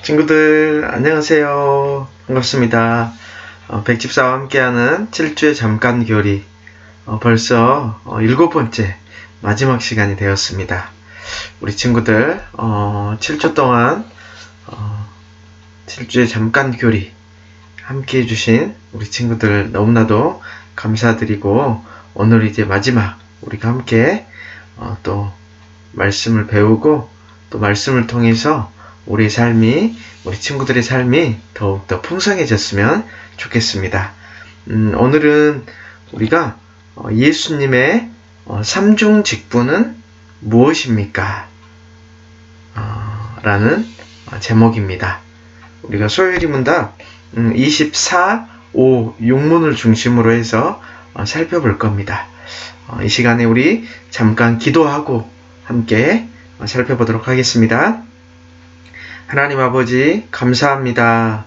친구들 안녕하세요. 반갑습니다. 백집사와 함께하는 7주의 잠깐 교리 벌써 7번째 마지막 시간이 되었습니다. 우리 친구들 7주 동안 7주의 잠깐 교리 함께 해주신 우리 친구들 너무나도 감사드리고, 오늘 이제 마지막 우리가 함께 또 말씀을 배우고 또 말씀을 통해서 우리 친구들의 삶이 더욱더 풍성해졌으면 좋겠습니다. 오늘은 우리가 예수님의 삼중 직분은 무엇입니까? 라는 제목입니다. 우리가 소요리 문답 24, 5, 6문을 중심으로 해서 살펴볼 겁니다. 이 시간에 우리 잠깐 기도하고 함께 살펴보도록 하겠습니다. 하나님 아버지 감사합니다.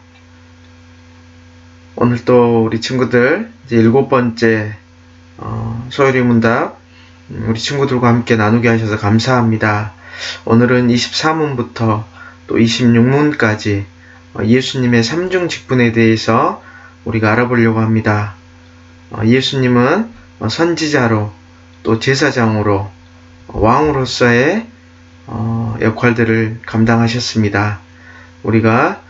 오늘 또 우리 친구들 이제 7번째 소요리 문답 우리 친구들과 함께 나누게 하셔서 감사합니다. 오늘은 24문부터 또 26문까지 예수님의 삼중 직분에 대해서 우리가 알아보려고 합니다. 예수님은 선지자로 또 제사장으로 왕으로서의 역할들을 감당하셨습니다. 우리가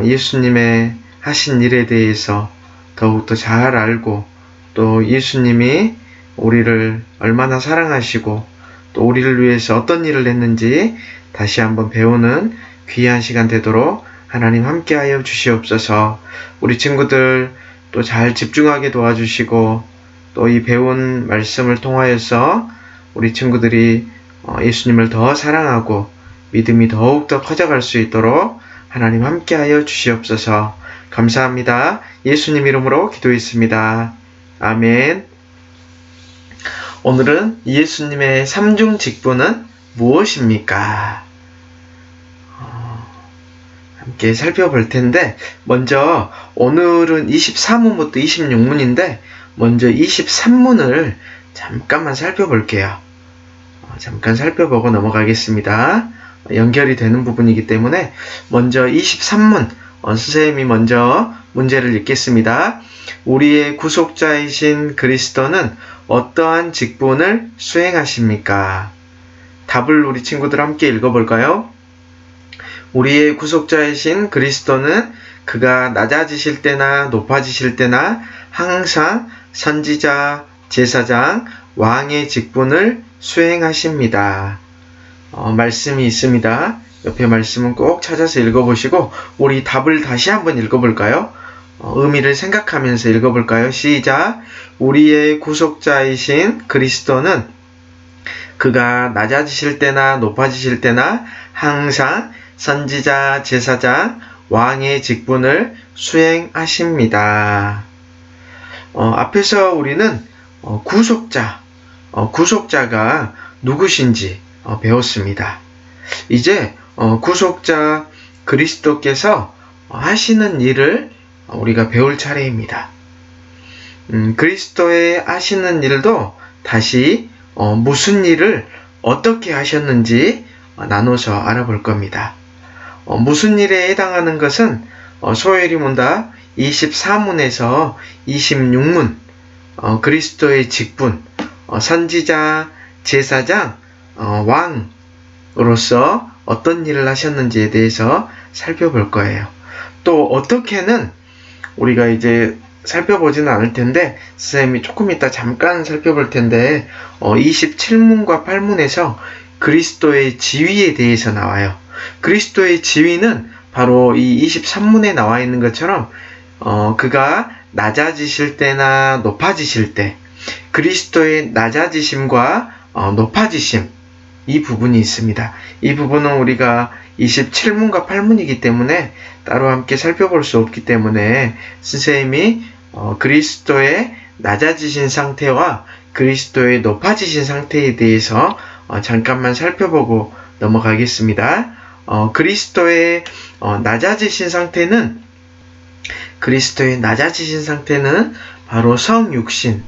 예수님의 하신 일에 대해서 더욱더 잘 알고, 또 예수님이 우리를 얼마나 사랑하시고 또 우리를 위해서 어떤 일을 했는지 다시 한번 배우는 귀한 시간 되도록 하나님 함께하여 주시옵소서. 우리 친구들 또 잘 집중하게 도와주시고, 또 이 배운 말씀을 통하여서 우리 친구들이 예수님을 더 사랑하고 믿음이 더욱더 커져갈 수 있도록 하나님 함께하여 주시옵소서. 감사합니다. 예수님 이름으로 기도했습니다. 아멘. 오늘은 예수님의 삼중 직분은 무엇입니까? 함께 살펴볼 텐데, 먼저 오늘은 23문부터 26문인데 먼저 23문을 잠깐만 살펴볼게요. 잠깐 살펴보고 넘어가겠습니다. 연결이 되는 부분이기 때문에 먼저 23문 선생님이 먼저 문제를 읽겠습니다. 우리의 구속자이신 그리스도는 어떠한 직분을 수행하십니까? 답을 우리 친구들 함께 읽어볼까요? 우리의 구속자이신 그리스도는 그가 낮아지실 때나 높아지실 때나 항상 선지자, 제사장, 왕의 직분을 수행하십니다. 말씀이 있습니다. 옆에 말씀은 꼭 찾아서 읽어보시고 우리 답을 다시 한번 읽어볼까요? 의미를 생각하면서 읽어볼까요? 시작! 우리의 구속자이신 그리스도는 그가 낮아지실 때나 높아지실 때나 항상 선지자, 제사장, 왕의 직분을 수행하십니다. 앞에서 우리는 구속자가 누구신지 배웠습니다. 이제 구속자 그리스도께서 하시는 일을 우리가 배울 차례입니다. 그리스도의 하시는 일도 다시 무슨 일을 어떻게 하셨는지 나눠서 알아볼 겁니다. 무슨 일에 해당하는 것은 소요리 문답 24문에서 26문 그리스도의 직분, 선지자, 제사장, 왕으로서 어떤 일을 하셨는지에 대해서 살펴볼 거예요. 또 어떻게는 우리가 이제 살펴보지는 않을 텐데 선생님이 조금 이따 잠깐 살펴볼 텐데 27문과 8문에서 그리스도의 지위에 대해서 나와요. 그리스도의 지위는 바로 이 23문에 나와 있는 것처럼 그가 낮아지실 때나 높아지실 때, 그리스도의 낮아지심과 높아지심, 이 부분이 있습니다. 이 부분은 우리가 27문과 8문이기 때문에 따로 함께 살펴볼 수 없기 때문에 선생님이 그리스도의 낮아지신 상태와 그리스도의 높아지신 상태에 대해서 잠깐만 살펴보고 넘어가겠습니다. 그리스도의 낮아지신 상태는 바로 성육신,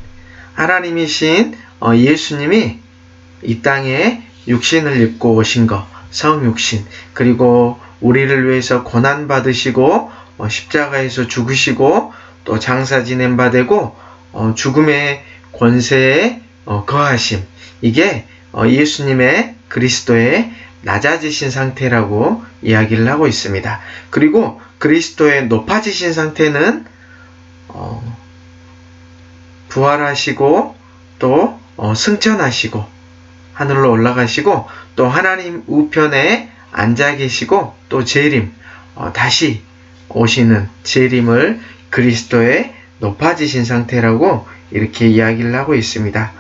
하나님이신 예수님이 이 땅에 육신을 입고 오신 것, 성육신, 그리고 우리를 위해서 고난 받으시고 십자가에서 죽으시고 또 장사 지낸 바 되고 죽음의 권세에 거하심, 이게 예수님의 그리스도의 낮아지신 상태라고 이야기를 하고 있습니다. 그리고 그리스도의 높아지신 상태는 부활하시고 또 승천하시고 하늘로 올라가시고 또 하나님 우편에 앉아 계시고 또 재림, 다시 오시는 재림을 그리스도의 높아지신 상태라고 이렇게 이야기를 하고 있습니다.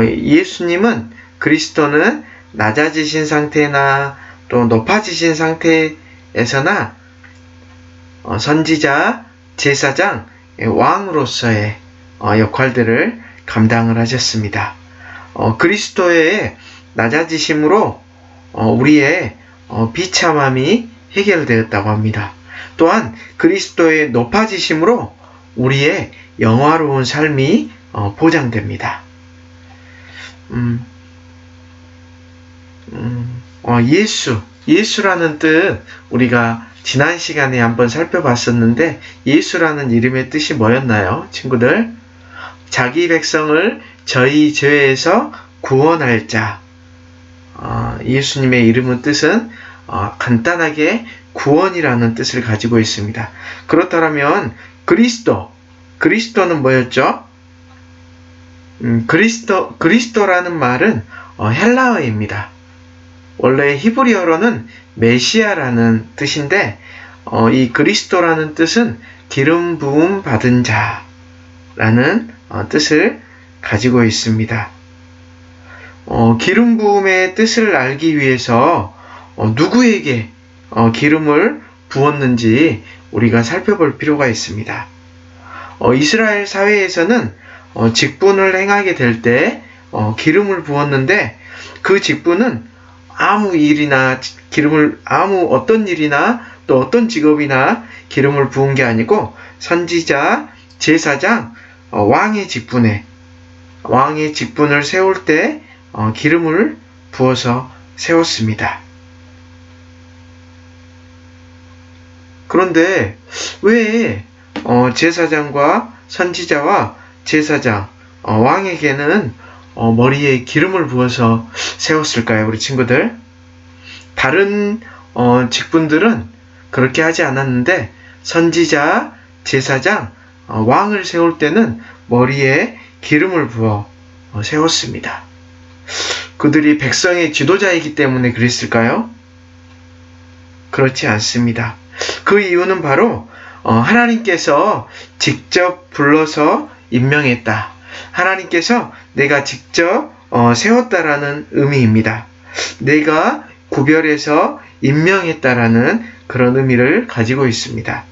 예수님은 그리스도는 낮아지신 상태나 또 높아지신 상태에서나 선지자, 제사장, 왕으로서의 역할들을 감당을 하셨습니다. 그리스도의 낮아지심으로 우리의 비참함이 해결되었다고 합니다. 또한 그리스도의 높아지심으로 우리의 영화로운 삶이 보장됩니다. 예수라는 뜻 우리가 지난 시간에 한번 살펴봤었는데, 예수라는 이름의 뜻이 뭐였나요, 친구들? 자기 백성을 저희 죄에서 구원할 자. 예수님의 이름의 뜻은 간단하게 구원이라는 뜻을 가지고 있습니다. 그렇다면 그리스도는 뭐였죠? 그리스도라는 말은 헬라어입니다. 원래 히브리어로는 메시아라는 뜻인데, 이 그리스도라는 뜻은 기름 부음 받은 자라는 뜻을 가지고 있습니다. 기름 부음의 뜻을 알기 위해서 누구에게 기름을 부었는지 우리가 살펴볼 필요가 있습니다. 이스라엘 사회에서는 직분을 행하게 될 때 기름을 부었는데, 그 직분은 어떤 일이나 또 어떤 직업이나 기름을 부은 게 아니고 선지자, 제사장, 왕의 직분을 세울 때 기름을 부어서 세웠습니다. 그런데 왜 제사장과 선지자와 제사장, 왕에게는 머리에 기름을 부어서 세웠을까요, 우리 친구들? 다른 직분들은 그렇게 하지 않았는데, 선지자, 제사장, 왕을 세울 때는 머리에 기름을 부어 세웠습니다. 그들이 백성의 지도자이기 때문에 그랬을까요? 그렇지 않습니다. 그 이유는 바로 하나님께서 직접 불러서 임명했다. 하나님께서 내가 직접 세웠다라는 의미입니다. 내가 구별해서 임명했다라는 그런 의미를 가지고 있습니다.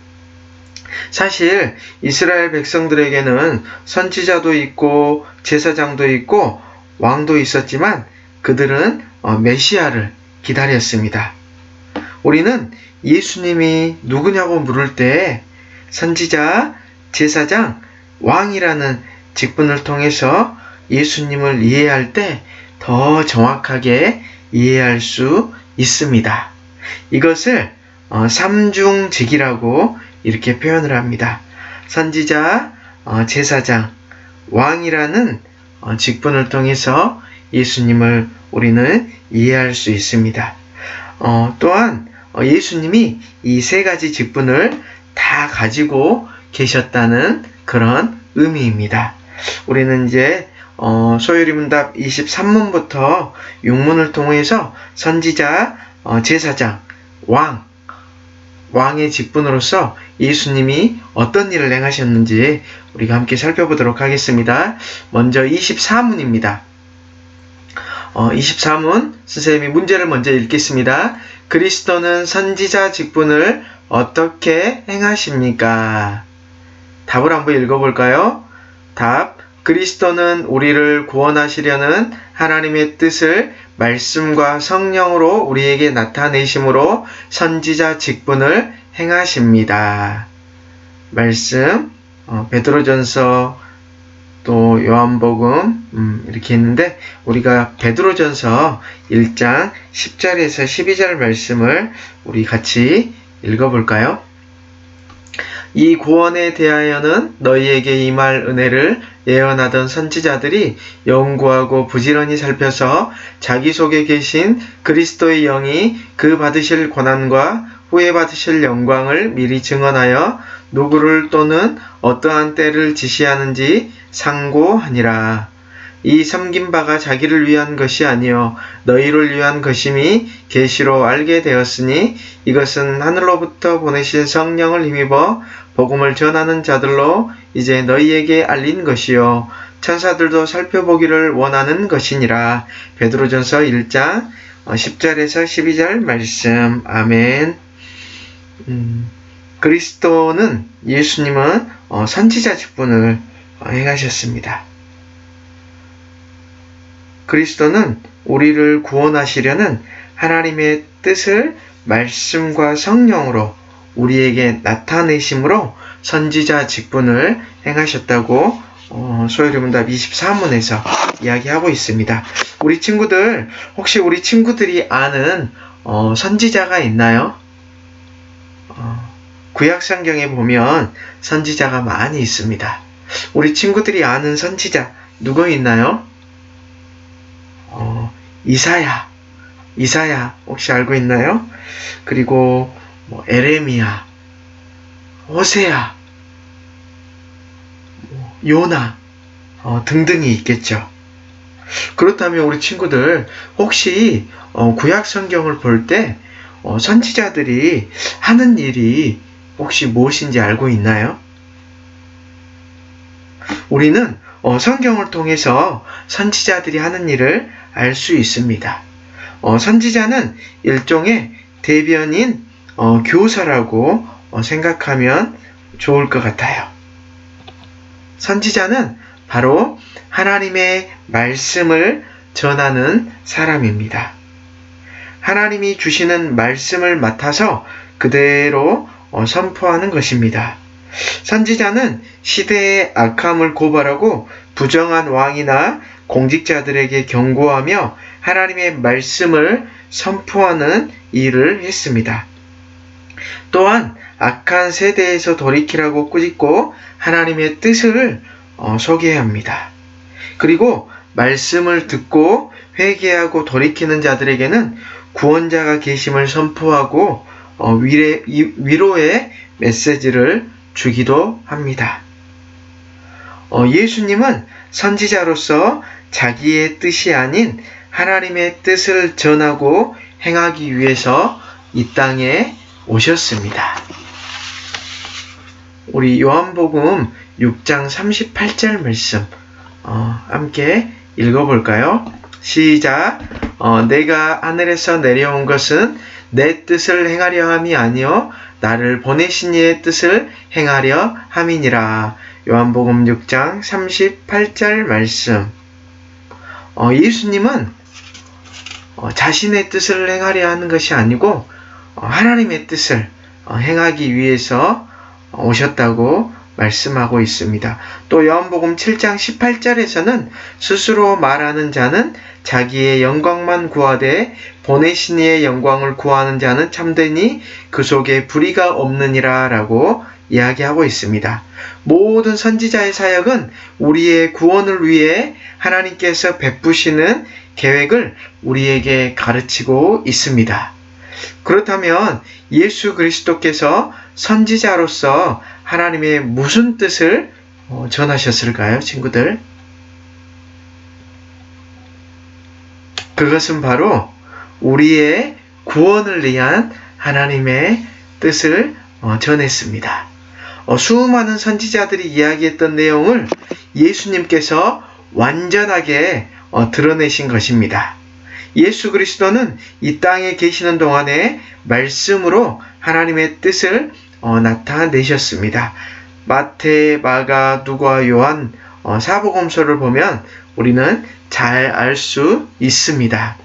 사실 이스라엘 백성들에게는 선지자도 있고 제사장도 있고 왕도 있었지만 그들은 메시아를 기다렸습니다. 우리는 예수님이 누구냐고 물을 때 선지자, 제사장, 왕이라는 직분을 통해서 예수님을 이해할 때 더 정확하게 이해할 수 있습니다. 이것을 삼중직이라고 이렇게 표현을 합니다. 선지자, 제사장, 왕이라는 직분을 통해서 예수님을 우리는 이해할 수 있습니다. 또한 예수님이 이 세 가지 직분을 다 가지고 계셨다는 그런 의미입니다. 우리는 이제 소요리문답 23문부터 6문을 통해서 선지자, 제사장, 왕의 직분으로서 예수님이 어떤 일을 행하셨는지 우리가 함께 살펴보도록 하겠습니다. 먼저 24문입니다. 24문 선생님이 문제를 먼저 읽겠습니다. 그리스도는 선지자 직분을 어떻게 행하십니까? 답을 한번 읽어볼까요? 답: 그리스도는 우리를 구원하시려는 하나님의 뜻을 말씀과 성령으로 우리에게 나타내심으로 선지자 직분을 행하십니다. 말씀 베드로전서 또 요한복음 이렇게 있는데 우리가 베드로전서 1장 10절에서 12절 말씀을 우리 같이 읽어볼까요? 이 구원에 대하여는 너희에게 임할 은혜를 예언하던 선지자들이 연구하고 부지런히 살펴서 자기 속에 계신 그리스도의 영이 그 받으실 고난과 후에 받으실 영광을 미리 증언하여 누구를 또는 어떠한 때를 지시하는지 상고하니라. 이 섬긴 바가 자기를 위한 것이 아니요 너희를 위한 것임이 계시로 알게 되었으니 이것은 하늘로부터 보내신 성령을 힘입어 복음을 전하는 자들로 이제 너희에게 알린 것이요 천사들도 살펴보기를 원하는 것이니라. 베드로전서 1장 10절에서 12절 말씀. 아멘. 그리스도는 예수님은 선지자 직분을 행하셨습니다. 그리스도는 우리를 구원하시려는 하나님의 뜻을 말씀과 성령으로 우리에게 나타내심으로 선지자 직분을 행하셨다고 소요리문답 24문에서 이야기하고 있습니다. 우리 친구들, 혹시 우리 친구들이 아는 선지자가 있나요? 구약성경에 보면 선지자가 많이 있습니다. 우리 친구들이 아는 선지자 누구 있나요? 이사야 혹시 알고 있나요? 그리고 에레미야, 호세야, 요나 등등이 있겠죠. 그렇다면 우리 친구들 혹시 구약 성경을 볼 때 선지자들이 하는 일이 혹시 무엇인지 알고 있나요? 우리는 성경을 통해서 선지자들이 하는 일을 알 수 있습니다. 선지자는 일종의 대변인 교사라고 생각하면 좋을 것 같아요. 선지자는 바로 하나님의 말씀을 전하는 사람입니다. 하나님이 주시는 말씀을 맡아서 그대로 선포하는 것입니다. 선지자는 시대의 악함을 고발하고 부정한 왕이나 공직자들에게 경고하며 하나님의 말씀을 선포하는 일을 했습니다. 또한 악한 세대에서 돌이키라고 꾸짖고 하나님의 뜻을 소개합니다. 그리고 말씀을 듣고 회개하고 돌이키는 자들에게는 구원자가 계심을 선포하고 위로의 메시지를 주기도 합니다. 예수님은 선지자로서 자기의 뜻이 아닌 하나님의 뜻을 전하고 행하기 위해서 이 땅에 오셨습니다. 우리 요한복음 6장 38절 말씀 함께 읽어볼까요? 시작. 내가 하늘에서 내려온 것은 내 뜻을 행하려 함이 아니요 나를 보내신 이의 뜻을 행하려 함이니라. 요한복음 6장 38절 말씀. 예수님은 자신의 뜻을 행하려 하는 것이 아니고 하나님의 뜻을 행하기 위해서 오셨다고 말씀하고 있습니다. 또 요한복음 7장 18절에서는 스스로 말하는 자는 자기의 영광만 구하되 보내신 이의 영광을 구하는 자는 참되니 그 속에 불의가 없느니라 라고 이야기하고 있습니다. 모든 선지자의 사역은 우리의 구원을 위해 하나님께서 베푸시는 계획을 우리에게 가르치고 있습니다. 그렇다면 예수 그리스도께서 선지자로서 하나님의 무슨 뜻을 전하셨을까요, 친구들? 그것은 바로 우리의 구원을 위한 하나님의 뜻을 전했습니다. 수많은 선지자들이 이야기했던 내용을 예수님께서 완전하게 드러내신 것입니다. 예수 그리스도는 이 땅에 계시는 동안에 말씀으로 하나님의 뜻을 나타내셨습니다. 마태, 마가, 누가, 요한 사복음서를 보면 우리는 잘 알 수 있습니다.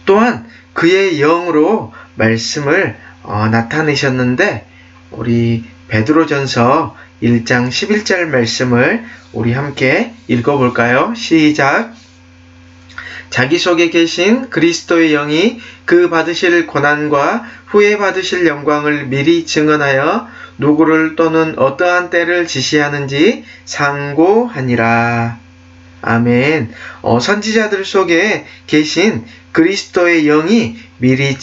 또한 그의 영으로 말씀을 나타내셨는데 우리 베드로전서 1장 11절 말씀을 우리 함께 읽어볼까요? 시작! 자기 속에 계신 그리스도의 영이 그 받으실 고난과 후에 받으실 영광을 미리 증언하여 누구를 또는 어떠한 때를 지시하는지 상고하니라. 아멘. 선지자들 속에 계신 그리스도의 영이 미리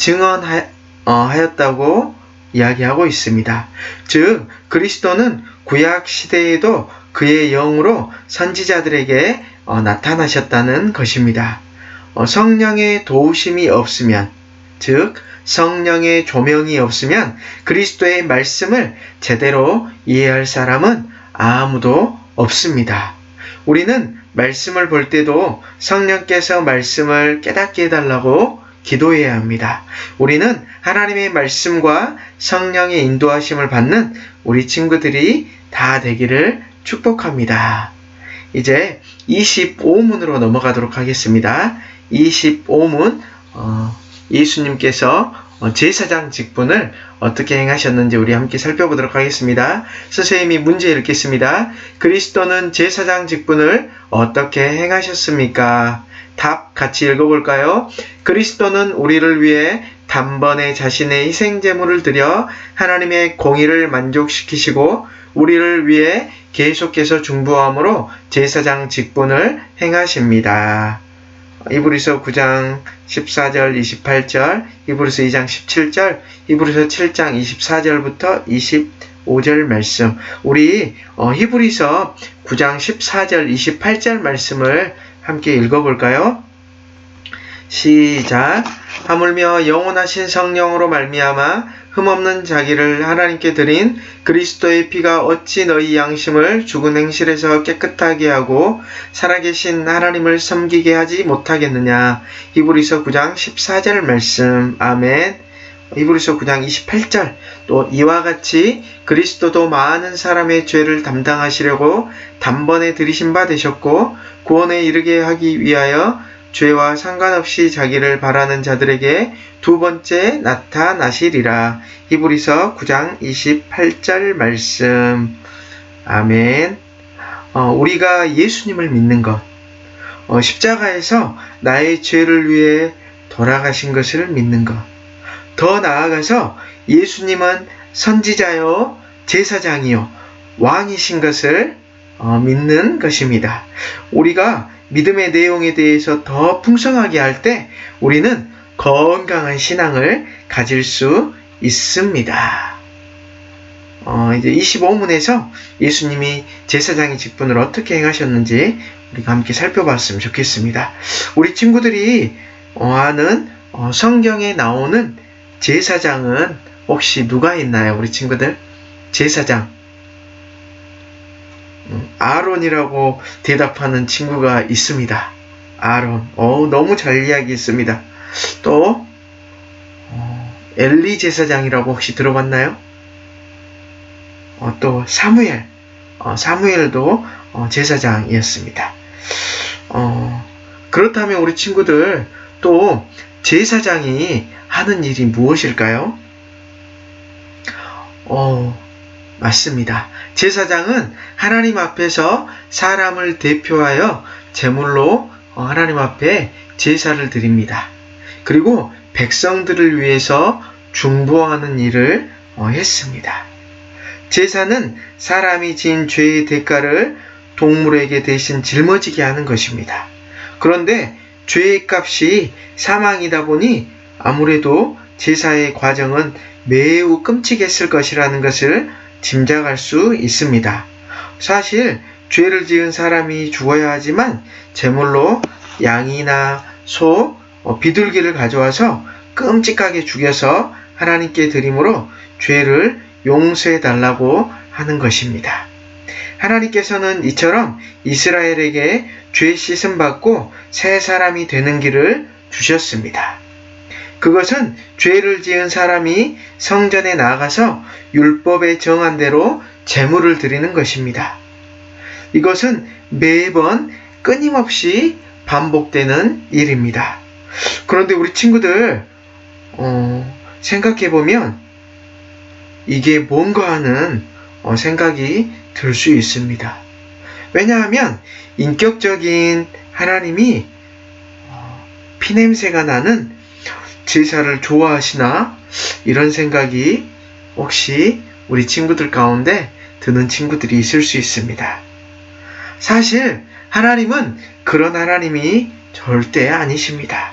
증언하였다고 이야기하고 있습니다. 즉 그리스도는 구약 시대에도 그의 영으로 선지자들에게 나타나셨다는 것입니다. 성령의 도우심이 없으면, 즉 성령의 조명이 없으면 그리스도의 말씀을 제대로 이해할 사람은 아무도 없습니다. 우리는 말씀을 볼 때도 성령께서 말씀을 깨닫게 해달라고 기도해야 합니다. 우리는 하나님의 말씀과 성령의 인도하심을 받는 우리 친구들이 다 되기를 축복합니다. 이제 25문으로 넘어가도록 하겠습니다. 25문, 예수님께서 제사장 직분을 어떻게 행하셨는지 우리 함께 살펴보도록 하겠습니다. 선생님이 문제 읽겠습니다. 그리스도는 제사장 직분을 어떻게 행하셨습니까? 답 같이 읽어볼까요? 그리스도는 우리를 위해 단번에 자신의 희생제물을 드려 하나님의 공의를 만족시키시고 우리를 위해 계속해서 중보함으로 제사장 직분을 행하십니다. 히브리서 9장 14절 28절, 히브리서 2장 17절, 히브리서 7장 24절부터 25절 말씀. 우리 히브리서 9장 14절 28절 말씀을 함께 읽어볼까요? 시작! 하물며 영원하신 성령으로 말미암아 흠없는 자기를 하나님께 드린 그리스도의 피가 어찌 너희 양심을 죽은 행실에서 깨끗하게 하고 살아계신 하나님을 섬기게 하지 못하겠느냐. 히브리서 9장 14절 말씀. 아멘. 히브리서 9장 28절. 또 이와 같이 그리스도도 많은 사람의 죄를 담당하시려고 단번에 들이신 바 되셨고 구원에 이르게 하기 위하여 죄와 상관없이 자기를 바라는 자들에게 두 번째 나타나시리라. 히브리서 9장 28절 말씀. 아멘. 우리가 예수님을 믿는 것, 십자가에서 나의 죄를 위해 돌아가신 것을 믿는 것, 더 나아가서 예수님은 선지자요, 제사장이요, 왕이신 것을 믿는 것입니다. 우리가 믿음의 내용에 대해서 더 풍성하게 할 때 우리는 건강한 신앙을 가질 수 있습니다. 이제 25문에서 예수님이 제사장의 직분을 어떻게 행하셨는지 우리가 함께 살펴봤으면 좋겠습니다. 우리 친구들이 아는 성경에 나오는 제사장은 혹시 누가 있나요? 우리 친구들? 제사장. 아론이라고 대답하는 친구가 있습니다. 아론. 너무 잘 이야기했습니다. 또 엘리 제사장이라고 혹시 들어봤나요? 또 사무엘. 사무엘도 제사장이었습니다. 그렇다면 우리 친구들 또 제사장이 하는 일이 무엇일까요? 맞습니다. 제사장은 하나님 앞에서 사람을 대표하여 제물로 하나님 앞에 제사를 드립니다. 그리고 백성들을 위해서 중보하는 일을 했습니다. 제사는 사람이 지은 죄의 대가를 동물에게 대신 짊어지게 하는 것입니다. 그런데 죄의 값이 사망이다 보니 아무래도 제사의 과정은 매우 끔찍했을 것이라는 것을 짐작할 수 있습니다. 사실 죄를 지은 사람이 죽어야 하지만 제물로 양이나 소, 비둘기를 가져와서 끔찍하게 죽여서 하나님께 드림으로 죄를 용서해 달라고 하는 것입니다. 하나님께서는 이처럼 이스라엘에게 죄 씻음 받고 새 사람이 되는 길을 주셨습니다. 그것은 죄를 지은 사람이 성전에 나가서 율법에 정한 대로 제물을 드리는 것입니다. 이것은 매번 끊임없이 반복되는 일입니다. 그런데 우리 친구들 생각해보면 이게 뭔가 하는 생각이 들 수 있습니다. 왜냐하면 인격적인 하나님이 피냄새가 나는 제사를 좋아하시나? 이런 생각이 혹시 우리 친구들 가운데 드는 친구들이 있을 수 있습니다. 사실 하나님은 그런 하나님이 절대 아니십니다.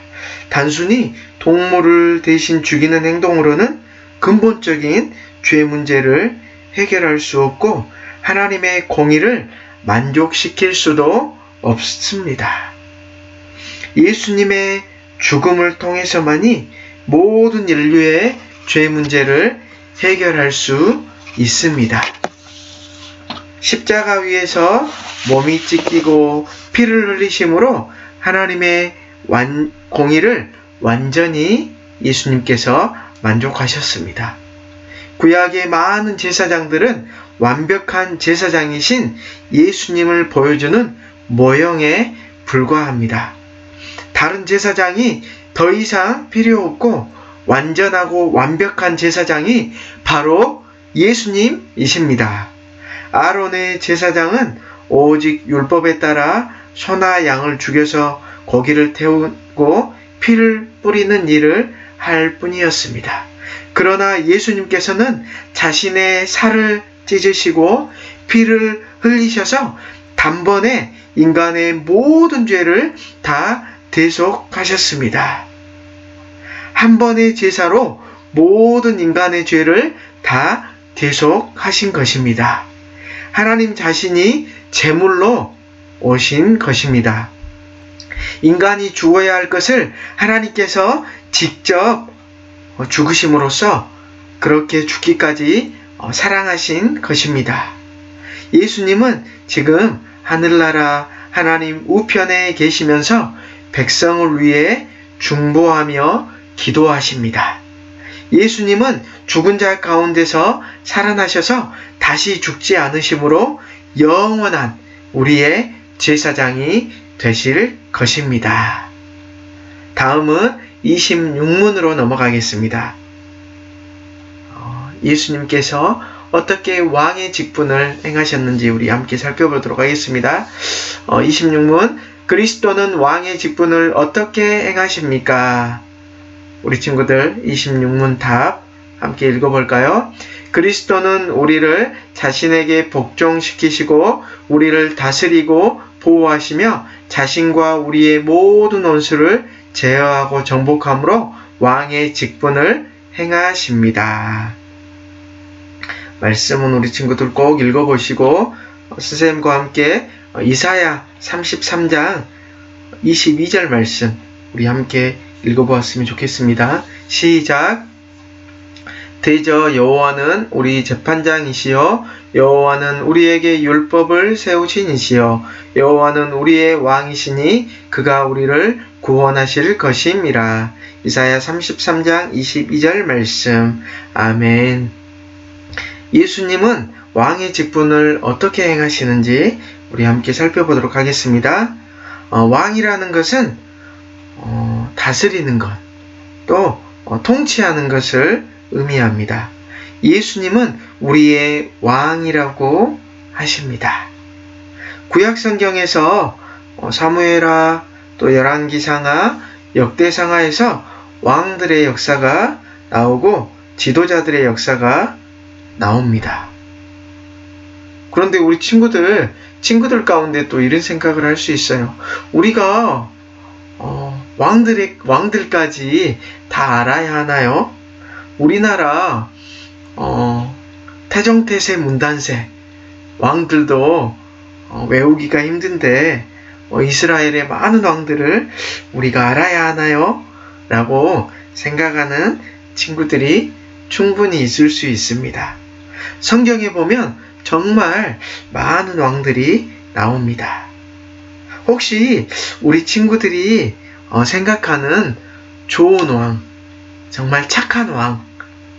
단순히 동물을 대신 죽이는 행동으로는 근본적인 죄 문제를 해결할 수 없고 하나님의 공의를 만족시킬 수도 없습니다. 예수님의 죽음을 통해서만이 모든 인류의 죄 문제를 해결할 수 있습니다. 십자가 위에서 몸이 찢기고 피를 흘리심으로 하나님의 공의를 완전히 예수님께서 만족하셨습니다. 구약의 많은 제사장들은 완벽한 제사장이신 예수님을 보여주는 모형에 불과합니다. 다른 제사장이 더 이상 필요 없고 완전하고 완벽한 제사장이 바로 예수님이십니다. 아론의 제사장은 오직 율법에 따라 소나 양을 죽여서 고기를 태우고 피를 뿌리는 일을 할 뿐이었습니다. 그러나 예수님께서는 자신의 살을 찢으시고 피를 흘리셔서 단번에 인간의 모든 죄를 다 대속하셨습니다. 한 번의 제사로 모든 인간의 죄를 다 대속하신 것입니다. 하나님 자신이 제물로 오신 것입니다. 인간이 죽어야 할 것을 하나님께서 직접 죽으심으로써 그렇게 죽기까지 사랑하신 것입니다. 예수님은 지금 하늘나라 하나님 우편에 계시면서 백성을 위해 중보하며 기도하십니다. 예수님은 죽은 자 가운데서 살아나셔서 다시 죽지 않으심으로 영원한 우리의 제사장이 되실 것입니다. 다음은 26문으로 넘어가겠습니다. 예수님께서 어떻게 왕의 직분을 행하셨는지 우리 함께 살펴보도록 하겠습니다. 26문, 그리스도는 왕의 직분을 어떻게 행하십니까? 우리 친구들 26문 답 함께 읽어볼까요? 그리스도는 우리를 자신에게 복종시키시고 우리를 다스리고 보호하시며 자신과 우리의 모든 원수를 제어하고 정복함으로 왕의 직분을 행하십니다. 말씀은 우리 친구들 꼭 읽어보시고 선생님과 함께 이사야 33장 22절 말씀 우리 함께 읽어보았으면 좋겠습니다. 시작. 대저 여호와는 우리 재판장이시여 여호와는 우리에게 율법을 세우신 이시여 여호와는 우리의 왕이시니 그가 우리를 구원하실 것임이라. 이사야 33장 22절 말씀. 아멘. 예수님은 왕의 직분을 어떻게 행하시는지 우리 함께 살펴보도록 하겠습니다. 왕이라는 것은 다스리는 것, 또 통치하는 것을 의미합니다. 예수님은 우리의 왕이라고 하십니다. 구약 성경에서 사무엘하, 또 열왕기상하, 역대상하에서 왕들의 역사가 나오고 지도자들의 역사가 나옵니다. 그런데 우리 친구들 가운데 또 이런 생각을 할 수 있어요. 우리가 왕들까지 다 알아야 하나요? 우리나라 태정태세 문단세 왕들도 외우기가 힘든데 이스라엘의 많은 왕들을 우리가 알아야 하나요? 라고 생각하는 친구들이 충분히 있을 수 있습니다. 성경에 보면 정말 많은 왕들이 나옵니다. 혹시 우리 친구들이 생각하는 좋은 왕, 정말 착한 왕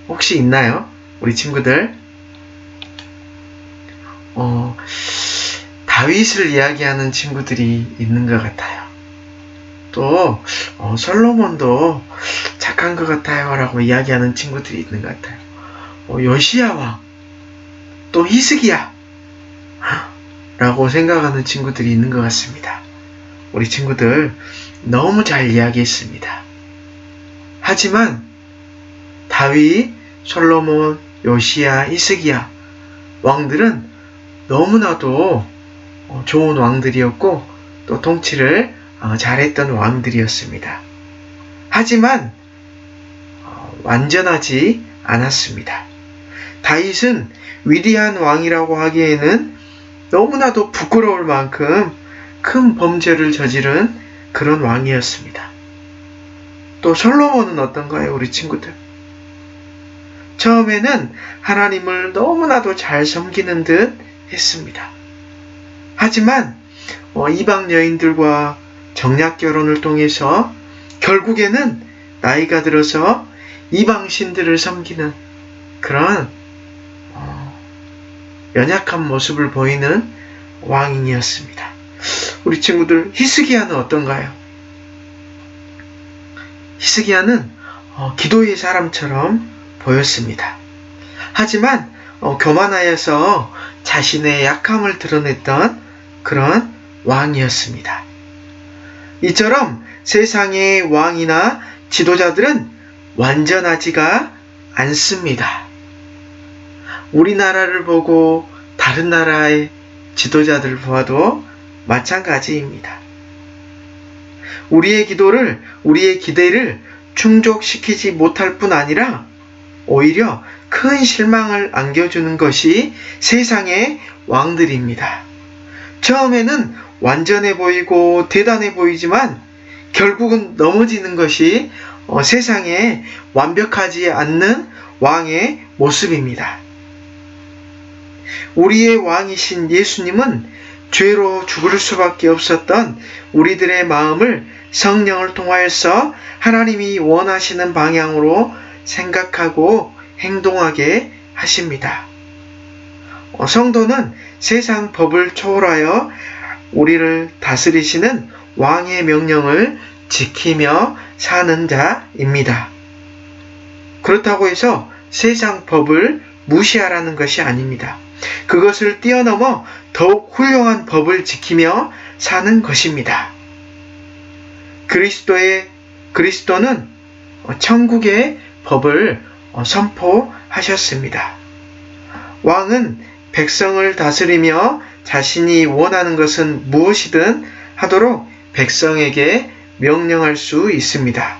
혹시 있나요? 우리 친구들? 다윗을 이야기하는 친구들이 있는 것 같아요. 또 솔로몬도 착한 것 같아요 라고 이야기하는 친구들이 있는 것 같아요. 요시야 왕, 또 히스기야 라고 생각하는 친구들이 있는 것 같습니다. 우리 친구들 너무 잘 이야기했습니다. 하지만 다윗, 솔로몬, 요시야, 히스기야 왕들은 너무나도 좋은 왕들이었고 또 통치를 잘했던 왕들이었습니다. 하지만 완전하지 않았습니다. 다윗은 위대한 왕이라고 하기에는 너무나도 부끄러울 만큼 큰 범죄를 저지른 그런 왕이었습니다. 또 솔로몬은 어떤가요, 우리 친구들? 처음에는 하나님을 너무나도 잘 섬기는 듯 했습니다. 하지만 이방 여인들과 정략 결혼을 통해서 결국에는 나이가 들어서 이방 신들을 섬기는 그런 연약한 모습을 보이는 왕이었습니다. 우리 친구들 히스기야는 어떤가요? 히스기야는 기도의 사람처럼 보였습니다. 하지만 교만하여서 자신의 약함을 드러냈던 그런 왕이었습니다. 이처럼 세상의 왕이나 지도자들은 완전하지가 않습니다. 우리나라를 보고 다른 나라의 지도자들을 보아도 마찬가지입니다. 우리의 기대를 충족시키지 못할 뿐 아니라 오히려 큰 실망을 안겨주는 것이 세상의 왕들입니다. 처음에는 완전해 보이고 대단해 보이지만 결국은 넘어지는 것이 세상에 완벽하지 않는 왕의 모습입니다. 우리의 왕이신 예수님은 죄로 죽을 수밖에 없었던 우리들의 마음을 성령을 통하여서 하나님이 원하시는 방향으로 생각하고 행동하게 하십니다. 성도는 세상 법을 초월하여 우리를 다스리시는 왕의 명령을 지키며 사는 자입니다. 그렇다고 해서 세상 법을 무시하라는 것이 아닙니다. 그것을 뛰어넘어 더욱 훌륭한 법을 지키며 사는 것입니다. 그리스도는 천국의 법을 선포하셨습니다. 왕은 백성을 다스리며 자신이 원하는 것은 무엇이든 하도록 백성에게 명령할 수 있습니다.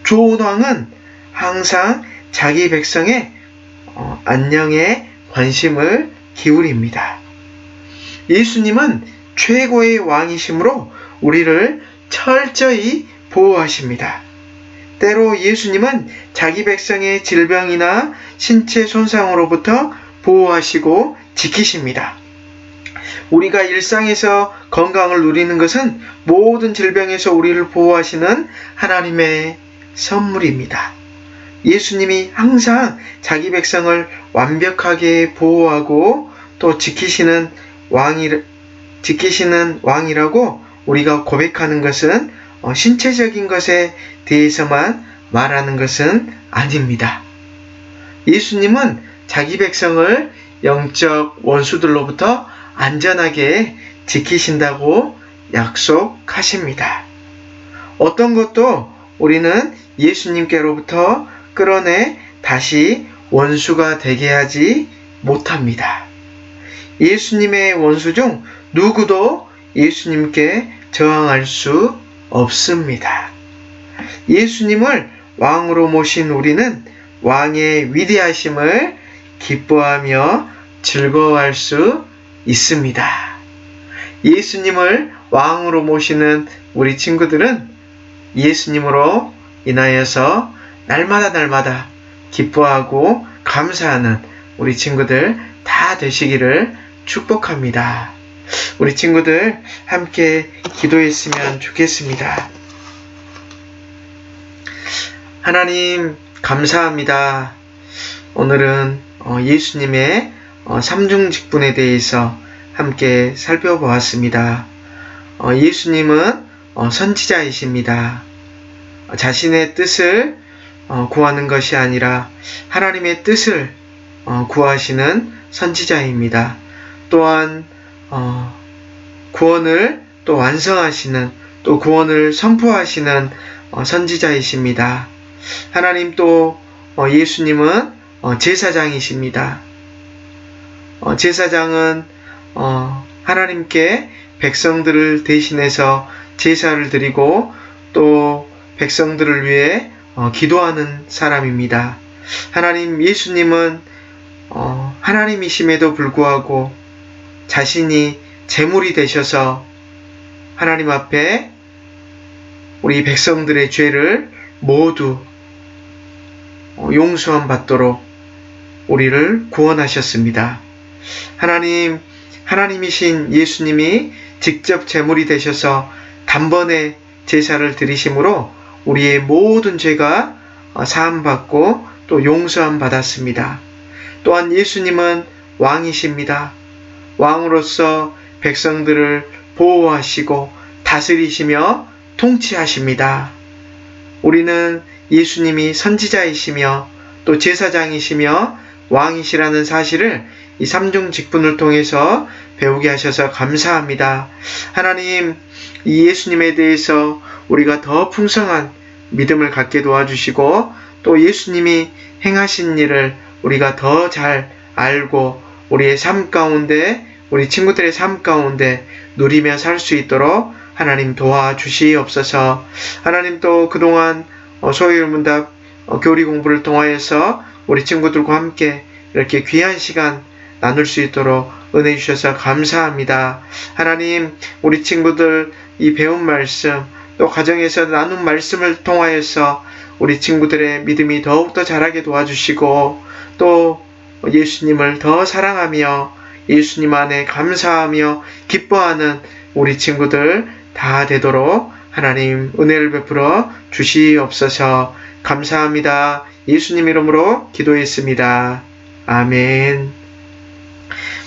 좋은 왕은 항상 자기 백성의 안녕에 관심을 기울입니다. 예수님은 최고의 왕이시므로 우리를 철저히 보호하십니다. 때로 예수님은 자기 백성의 질병이나 신체 손상으로부터 보호하시고 지키십니다. 우리가 일상에서 건강을 누리는 것은 모든 질병에서 우리를 보호하시는 하나님의 선물입니다. 예수님이 항상 자기 백성을 완벽하게 보호하고 또 지키시는 왕이라고 우리가 고백하는 것은 신체적인 것에 대해서만 말하는 것은 아닙니다. 예수님은 자기 백성을 영적 원수들로부터 안전하게 지키신다고 약속하십니다. 어떤 것도 우리는 예수님께로부터 끌어내 다시 원수가 되게 하지 못합니다. 예수님의 원수 중 누구도 예수님께 저항할 수 없습니다. 예수님을 왕으로 모신 우리는 왕의 위대하심을 기뻐하며 즐거워할 수 있습니다. 예수님을 왕으로 모시는 우리 친구들은 예수님으로 인하여서 날마다 기뻐하고 감사하는 우리 친구들 다 되시기를 축복합니다. 우리 친구들 함께 기도했으면 좋겠습니다. 하나님 감사합니다. 오늘은 예수님의 삼중직분에 대해서 함께 살펴보았습니다. 예수님은 선지자이십니다. 자신의 뜻을 구하는 것이 아니라 하나님의 뜻을 구하시는 선지자입니다. 또한 구원을 또 완성하시는, 또 구원을 선포하시는 선지자이십니다. 하나님 또 예수님은 제사장이십니다. 제사장은 하나님께 백성들을 대신해서 제사를 드리고 또 백성들을 위해 기도하는 사람입니다. 하나님 예수님은 하나님이심에도 불구하고 자신이 제물이 되셔서 하나님 앞에 우리 백성들의 죄를 모두 용서함 받도록 우리를 구원하셨습니다. 하나님이신 예수님이 직접 제물이 되셔서 단번에 제사를 드리심으로 우리의 모든 죄가 사함받고 또 용서함 받았습니다. 또한 예수님은 왕이십니다. 왕으로서 백성들을 보호하시고 다스리시며 통치하십니다. 우리는 예수님이 선지자이시며 또 제사장이시며 왕이시라는 사실을 이 삼중 직분을 통해서 배우게 하셔서 감사합니다. 하나님, 이 예수님에 대해서 우리가 더 풍성한 믿음을 갖게 도와주시고 또 예수님이 행하신 일을 우리가 더 잘 알고 우리의 삶 가운데, 우리 친구들의 삶 가운데 누리며 살 수 있도록 하나님 도와주시옵소서. 하나님 또 그동안 소요일문답 교리 공부를 통하여서 우리 친구들과 함께 이렇게 귀한 시간 나눌 수 있도록 은혜 주셔서 감사합니다. 하나님, 우리 친구들 이 배운 말씀 또 가정에서 나눈 말씀을 통하여서 우리 친구들의 믿음이 더욱더 자라게 도와주시고 또 예수님을 더 사랑하며 예수님 안에 감사하며 기뻐하는 우리 친구들 다 되도록 하나님 은혜를 베풀어 주시옵소서. 감사합니다. 예수님 이름으로 기도했습니다. 아멘.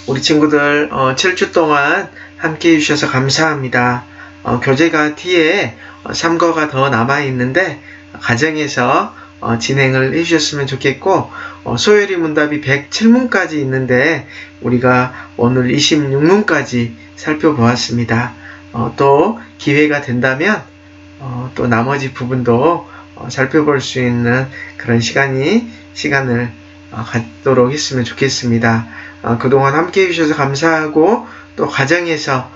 우리 친구들 7주 동안 함께 해주셔서 감사합니다. 교재가 뒤에 3거가 더 남아있는데 가정에서 진행을 해주셨으면 좋겠고 소요리 문답이 107문까지 있는데 우리가 오늘 26문까지 살펴보았습니다. 또 기회가 된다면 또 나머지 부분도 살펴볼 수 있는 그런 시간을 갖도록 했으면 좋겠습니다. 그동안 함께 해주셔서 감사하고 또 가정에서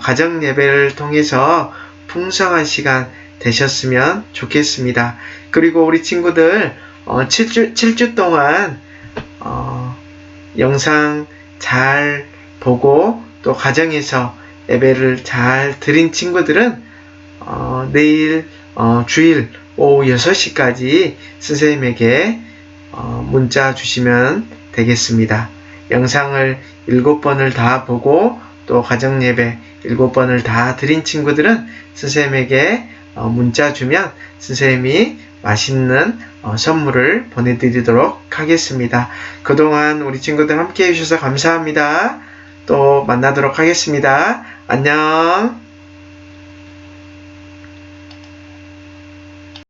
가정 예배를 통해서 풍성한 시간 되셨으면 좋겠습니다. 그리고 우리 친구들 7주 동안 영상 잘 보고 또 가정에서 예배를 잘 드린 친구들은 내일 주일 오후 6시까지 선생님에게 문자 주시면 되겠습니다. 영상을 7번을 다 보고 또 가정예배 7번을 다 드린 친구들은 선생님에게 문자 주면 선생님이 맛있는 선물을 보내드리도록 하겠습니다. 그동안 우리 친구들 함께 해주셔서 감사합니다. 또 만나도록 하겠습니다. 안녕.